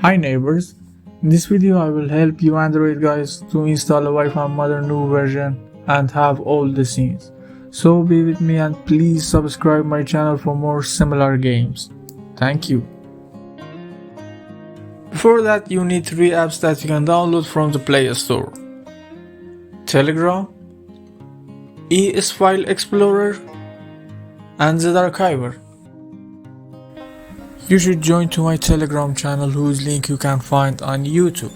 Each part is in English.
Hi neighbors, in this video I will help you Android guys to install a Wi-Fi Mother new version and have all the scenes. So be with me and please subscribe my channel for more similar games. Thank you. Before that you need 3 apps that you can download from the Play Store. Telegram, ES File Explorer and the Archiver. You should join to my Telegram channel whose link you can find on YouTube.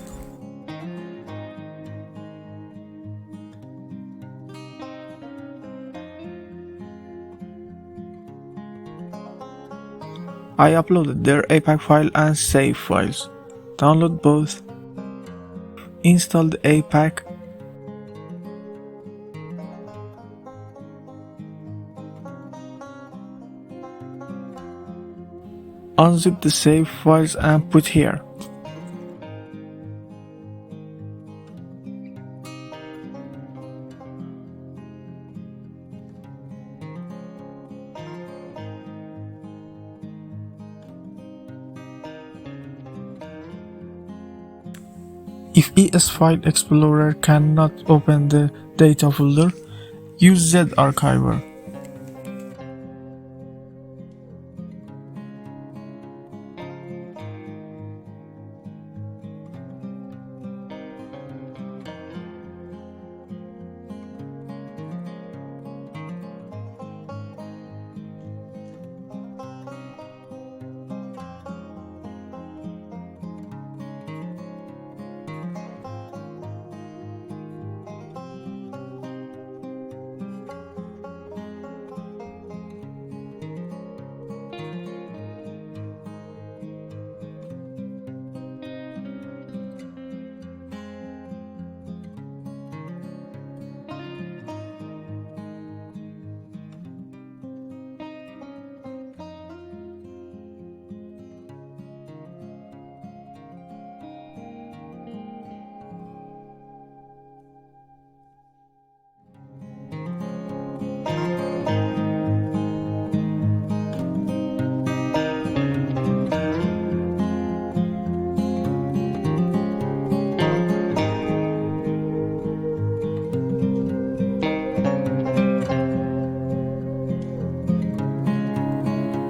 I uploaded their APK file and save files. Download both. Install the APK. Unzip the save files and put here. If ES File Explorer cannot open the data folder, use Z Archiver.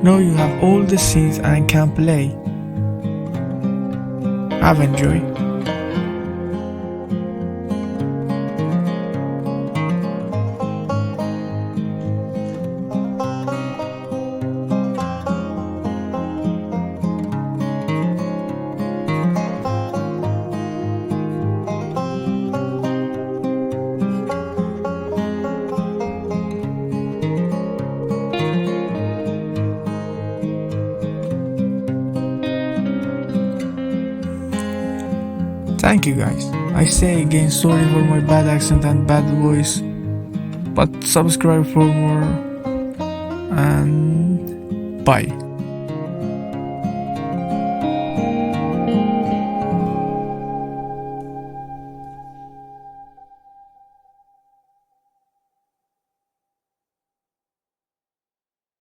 Now you have all the scenes and can play. Have enjoy. Thank you guys. I say again sorry for my bad accent and bad voice, but subscribe for more and bye.